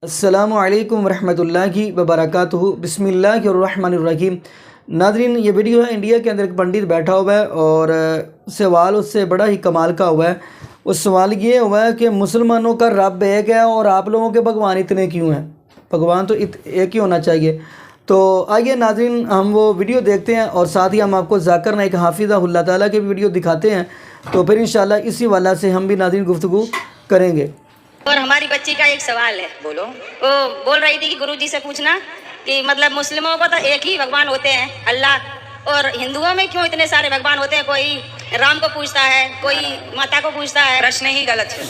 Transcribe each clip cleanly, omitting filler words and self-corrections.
अस्सलामुअलैकुम रहमतुल्लाहि वबरकातुहू बिस्मिल्लाहिर्रहमानिर्रहीम। नाज़रीन, ये वीडियो है इंडिया के अंदर एक पंडित बैठा हुआ है और सवाल उससे बड़ा ही कमाल का हुआ है। उस सवाल ये हुआ है कि मुसलमानों का रब एक है और आप लोगों के भगवान इतने क्यों हैं? भगवान तो एक ही होना चाहिए। तो आइए नाज़रीन, हम वो वीडियो देखते हैं और साथ ही हम आपको ज़ाकिर नाइक हाफिज़हुल्लाह ताला की वीडियो दिखाते हैं। तो फिर इंशाल्लाह इसी वाला से हम भी नाज़रीन गुफ्तगू करेंगे। और हमारी बच्ची का एक सवाल है। बोलो। वो बोल रही थी कि गुरुजी से पूछना कि मतलब मुस्लिमों को तो एक ही भगवान होते हैं, अल्लाह, और हिंदुओं में क्यों इतने सारे भगवान होते हैं? कोई राम को पूछता है, कोई माता को पूछता है। प्रश्न ही गलत है।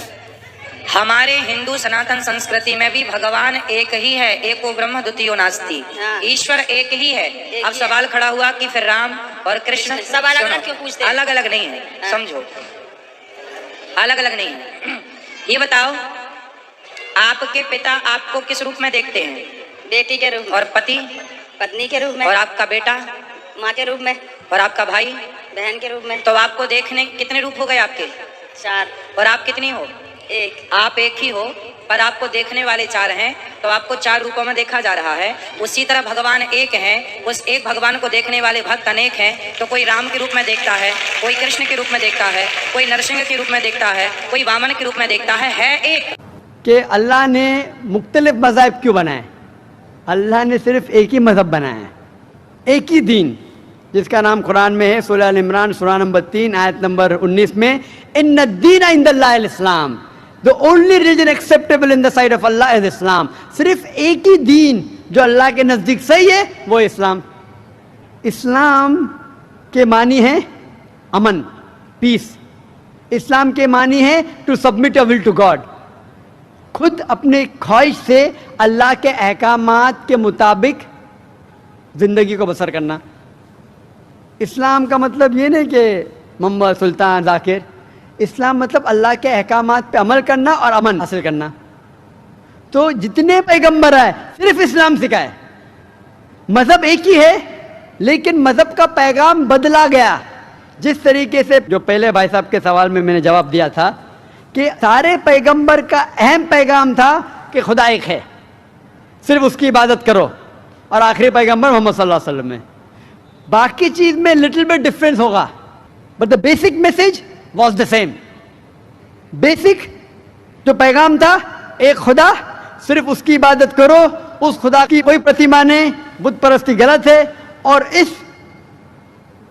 हमारे हिंदू सनातन संस्कृति में भी भगवान एक ही है, एको ब्रह्म द्वितीयो नास्ति। ईश्वर एक ही है। अब सवाल खड़ा हुआ कि फिर राम और कृष्ण सब अलग अलग क्यों पूछते हैं? अलग अलग नहीं है, समझो, अलग अलग नहीं है। ये बताओ, आपके पिता आपको किस रूप में देखते हैं? बेटी के रूप में। और पति? पत्नी के रूप में। और आपका बेटा? माँ के रूप में। और आपका भाई? बहन के रूप में। तो आपको देखने कितने रूप हो गए आपके? 4। और आप कितनी हो? 1। आप एक ही हो, पर आपको देखने वाले 4 हैं, तो आपको 4 रूपों में देखा जा रहा है। उसी तरह भगवान एक है, उस एक भगवान को देखने वाले भक्त अनेक हैं। तो कोई राम के रूप में देखता है, कोई कृष्ण के रूप में देखता है, कोई नरसिंह के रूप में देखता है, कोई वामन के रूप में देखता है एक। कि अल्लाह ने मुख्तलिफ मज़हब क्यों बनाए? अल्लाह ने सिर्फ एक ही मज़हब बनाया है, एक ही दीन, जिसका नाम कुरान में है, सूरह अल इमरान सूरह नंबर 3 आयत नंबर 19 में, इन्ना दीन इंदल्लाहिल इस्लाम, the only religion acceptable in the sight of अल्लाह इज इस्लाम। सिर्फ एक ही दीन जो अल्लाह के नज़दीक सही है वो इस्लाम। इस्लाम के मानी है अमन, पीस। इस्लाम के मानी है to submit your will to God, खुद अपने ख्वाहिश से अल्लाह के अहकामात के मुताबिक ज़िंदगी को बसर करना। इस्लाम का मतलब ये नहीं कि मोहम्मद सुल्तान ज़ाकिर। इस्लाम मतलब अल्लाह के अहकामात पे अमल करना और अमन हासिल करना। तो जितने पैगंबर आए सिर्फ इस्लाम सिखाए। मज़हब एक ही है, लेकिन मज़हब का पैगाम बदला गया। जिस तरीके से जो पहले भाई साहब के सवाल में मैंने जवाब दिया था कि सारे पैगंबर का अहम पैगाम था कि खुदा एक है, सिर्फ उसकी इबादत करो, और आखिरी पैगंबर मोहम्मद सल्लल्लाहु अलैहि वसल्लम में। बाकी चीज़ में लिटिल बिट डिफरेंस होगा, but the basic message was the same. Basic जो पैगाम था, एक खुदा, सिर्फ उसकी इबादत करो, उस खुदा की कोई प्रतिमा नहीं, बुत परस्ती गलत है, और इस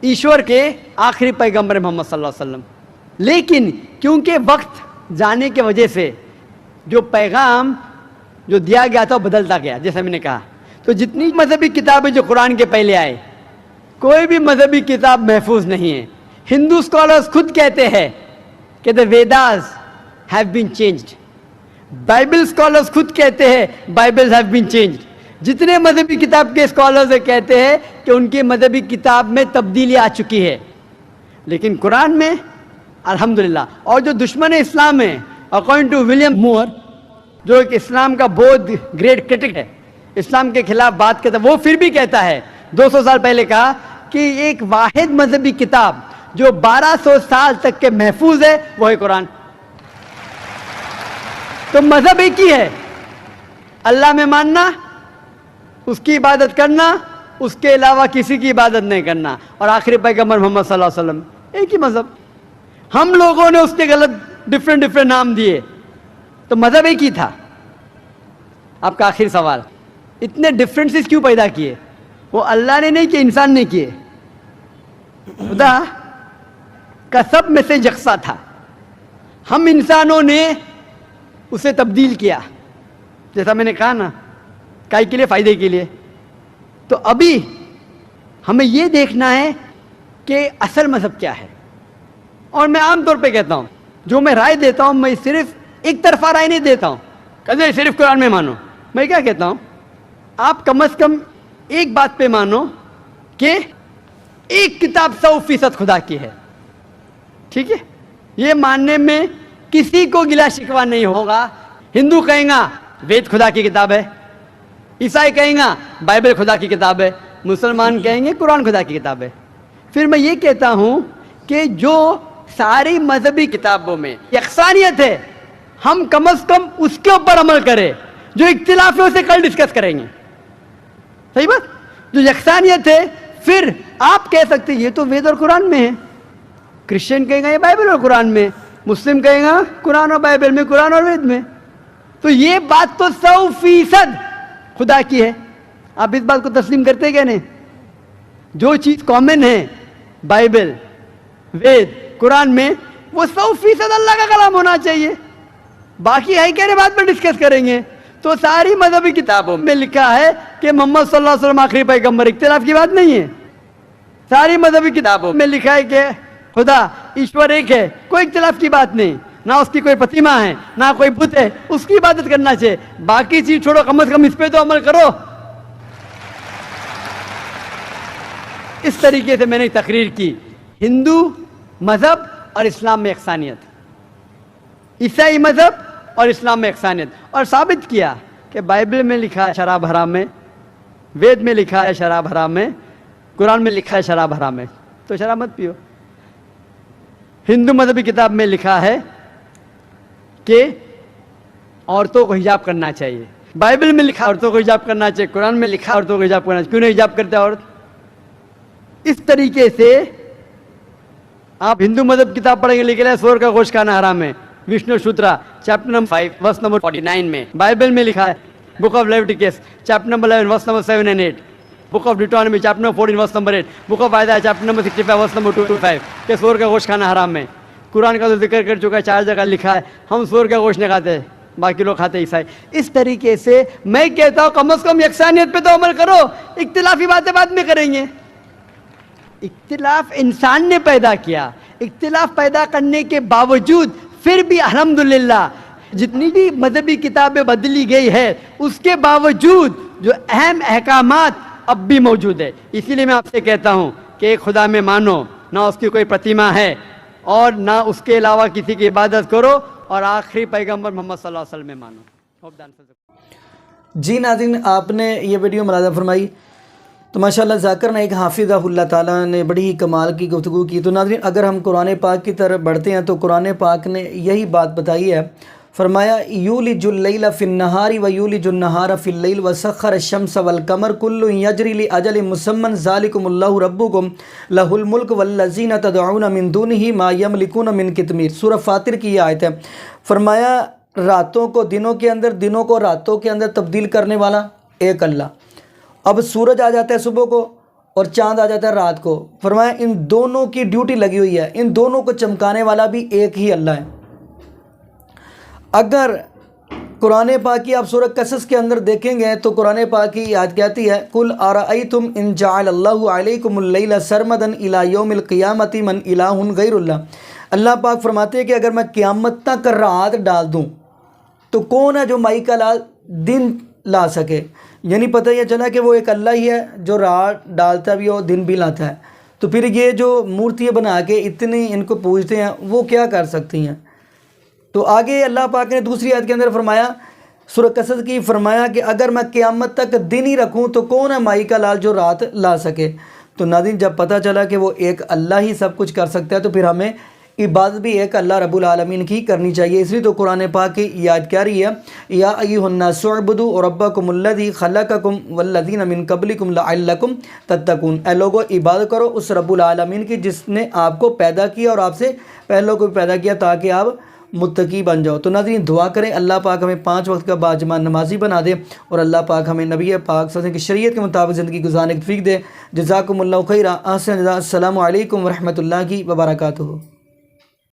ईश्वर के आखिरी पैगंबर मोहम्मद सल्लल्लाहु अलैहि वसल्लम। लेकिन क्योंकि वक्त जाने की वजह से जो पैगाम जो दिया गया था वो बदलता गया, जैसा मैंने कहा। तो जितनी मजहबी किताबें जो कुरान के पहले आए, कोई भी मजहबी किताब महफूज नहीं है। हिंदू स्कॉलर्स खुद कहते हैं कि the Vedas have been changed. Bible scholars खुद कहते हैं बाइबल्स हैव बीन चेंज्ड। जितने मजहबी किताब के स्कॉलर्स कहते हैं कि उनकी मजहबी किताब में तब्दीली आ चुकी है, लेकिन कुरान में अल्हम्दुलिल्लाह। और जो दुश्मन इस्लाम है, अकॉर्डिंग टू विलियम मूर, जो एक इस्लाम का बहुत ग्रेट क्रिटिक है, इस्लाम के खिलाफ बात करता है, वो फिर भी कहता है, 200 साल पहले कहा कि एक वाहिद मजहबी किताब जो 1200 साल तक के महफूज है वो है कुरान। तो मजहब एक ही है, अल्लाह में मानना, उसकी इबादत करना, उसके अलावा किसी की इबादत नहीं करना, और आखिरी पैगंबर मोहम्मद सल्लल्लाहु अलैहि वसल्लम। एक ही मजहब। हम लोगों ने उसके गलत डिफरेंट नाम दिए, तो मजहब एक ही था। आपका आखिरी सवाल, इतने डिफरेंसेस क्यों पैदा किए? वो अल्लाह ने नहीं किए, इंसान ने किए। खुदा का सब मैसेज यकसा था, हम इंसानों ने उसे तब्दील किया, जैसा मैंने कहा ना, काहे के लिए? फायदे के लिए। तो अभी हमें ये देखना है कि असल मजहब क्या है। और मैं आमतौर पे कहता हूँ, जो मैं राय देता हूँ, मैं सिर्फ एक तरफा राय नहीं देता हूँ, कहते सिर्फ कुरान में मानो। मैं क्या कहता हूँ, आप कम से कम एक बात पे मानो कि एक किताब 100% खुदा की है, ठीक है? ये मानने में किसी को गिला शिकवा नहीं होगा। हिंदू कहेगा वेद खुदा की किताब है, ईसाई कहेगा बाइबल खुदा की किताब है, मुसलमान कहेंगे कुरान खुदा की किताब है। फिर मैं ये कहता हूँ कि जो सारी मजहबी किताबों में यकसानियत है, हम कम से कम उसके ऊपर अमल करें। जो इख्तिलाफ है उसे कल डिस्कस करेंगे, सही बात। जो यकसानियत है, फिर आप कह सकते हैं ये तो वेद और कुरान में है, क्रिश्चियन कहेगा ये बाइबल और कुरान में, मुस्लिम कहेगा कुरान और बाइबल में, कुरान और वेद में। तो ये बात तो 100% खुदा की है। आप इस बात को तस्लीम करते हैं क्या नहीं? जो चीज कॉमन है बाइबल, वेद, कुरान में, वो 100% अल्लाह का कलाम होना चाहिए। बाकी है क्या बात पर डिस्कस करेंगे। तो सारी मजहबी किताबों में लिखा है कि मोहम्मद सल्लल्लाहु अलैहि वसल्लम आखिरी पैगंबर, इख्तिलाफ की बात नहीं है। सारी मजहबी किताबों में लिखा है कि खुदा ईश्वर एक है, कोई इख्तिलाफ की बात नहीं। ना उसकी कोई प्रतिमा है, ना कोई बुत है, उसकी इबादत करना चाहिए। बाकी चीज छोड़ो, कम से कम इस पे तो अमल करो। इस तरीके से मैंने तकरीर की, हिंदू मजहब और इस्लाम में यकसानियत, ईसाई मजहब और इस्लाम में यकसानियत, और साबित किया कि बाइबल में लिखा है शराब हराम है, वेद में लिखा है शराब हराम है, कुरान में लिखा है शराब हराम है, तो शराब मत पियो। हिंदू मजहबी किताब में लिखा है कि औरतों को हिजाब करना चाहिए, बाइबल में लिखा औरतों को हिजाब करना चाहिए, कुरान में लिखा औरतों को हिजाब करना चाहिए, क्यों नहीं हिजाब करते औरत? इस तरीके से आप हिंदू मजहब किताब पढ़ेंगे, लिखे है सूअर का गोश्त खाना हराम है, Vishnu Sutra chapter number 5 verse number 49 में। बाइबल में लिखा है book of Leviticus chapter number 11 verse number 7 and 8, book of Deuteronomy chapter number 14 verse number 8, book of Isaiah chapter number 65 verse number 2 to 5 के सूअर का गोश्त खाना हराम है। कुरान का तो जिक्र कर चुका है, 4 जगह लिखा है हम सूअर का गोश्त नहीं खाते, बाकी लोग खाते ईसाई। इस तरीके से मैं कहता हूँ कम से कम यकसानियत पे तो अमल करो, इख्तिलाफी बातें बाद में करेंगे। इख्तिलाफ इंसान ने पैदा किया, इख्तिलाफ पैदा करने के बावजूद फिर भी अल्हम्दुलिल्लाह जितनी भी मजहबी किताबें बदली गई है उसके बावजूद जो अहम अहकामात अब भी मौजूद है। इसीलिए मैं आपसे कहता हूँ कि एक खुदा में मानो, ना उसकी कोई प्रतिमा है और ना उसके अलावा किसी की इबादत करो, और आखिरी पैगंबर मोहम्मद सल्लल्लाहु अलैहि वसल्लम में मानो। जी नाज़रीन, आपने ये वीडियो मुलाज़ा फरमाई तो माशाल्लाह ज़ाकिर नाइक हाफिज़हुल्लाह ताला ने बड़ी ही कमाल की गुफ्तगू की। तो नाज़रीन, अगर हम कुरान पाक की तरफ बढ़ते हैं तो कुरान पाक ने यही बात बताई है, फरमाया यूलिजुल लैला फिन्नहारी व यूलिजुन नहारा फिल्लैल व सख्खर अश-शम्स वल कमर कुल्लुन यजरी लि अजलिन मुसम्मन ज़ालिकुमुल्लाहु रब्बुकुम लहुल मुल्क वल्लज़ीना तदऊना मिन दूनिही मा यमलिकूना मिन कितमीर। सूरह फातिर की ये आयत है। फरमाया रातों को दिनों के अंदर, दिनों को रातों के अंदर तब्दील करने वाला एक अल्लाह। अब सूरज आ जाता है सुबह को और चाँद आ जाता है रात को, फरमाया इन दोनों की ड्यूटी लगी हुई है, इन दोनों को चमकाने वाला भी एक ही अल्लाह है। अगर कुरान पाक की आप सूरह कसस के अंदर देखेंगे तो कुरान पाक की याद कहती है कुल अरअयतुम इन जअलल्लाहु अलैकुमुल लैला सरमदन इला यौमिल क़ियामति मन इलाहुन गैरुल्लाह। अल्लाह पाक फरमाते हैं कि अगर मैं क़यामत तक रात डाल दूं तो कौन है जो माई का लाल दिन ला सके। यानी पता यह चला कि वो एक अल्लाह ही है जो रात डालता भी हो दिन भी लाता है। तो फिर ये जो मूर्तियाँ बना के इतनी इनको पूजते हैं वो क्या कर सकती हैं। तो आगे अल्लाह पाक ने दूसरी आयत के अंदर फरमाया, सूरह कसस की, फरमाया कि अगर मैं क़यामत तक दिन ही रखूं तो कौन है माई का लाल जो रात ला सके। तो नाज़रीन, जब पता चला कि वो एक अल्लाह ही सब कुछ कर सकता है तो फिर हमें इबादत भी एक अल्लाह रब्बुल आलमीन की करनी चाहिए। इसलिए तो कुरान पाक की याद क्या रही है, या अय्युहन्नासु उअ्बुदू रब्बकुमुल्लज़ी खलक़कुम वल्लज़ीना मिन क़ब्लिकुम लअल्लकुम तत्तक़ून। ऐ लोगो, इबादत करो उस रब्बुल आलमीन की जिसने आपको पैदा किया और आपसे पहले को भी पैदा किया ताकि आप मुत्तकी बन जाओ। तो नाज़रीन, दुआ करें अल्लाह पाक हमें 5 वक्त का बाजमा नमाजी बना दे और अल्लाह पाक हमें नबी पाक सल्लल्लाहु अलैहि वसल्लम की शरीयत के मुताबिक ज़िंदगी गुजारने की तौफीक दे। जज़ाकुमुल्लाहु खैरा। अस्सलामु अलैकुम व रहमतुल्लाहि व बरकातुहू।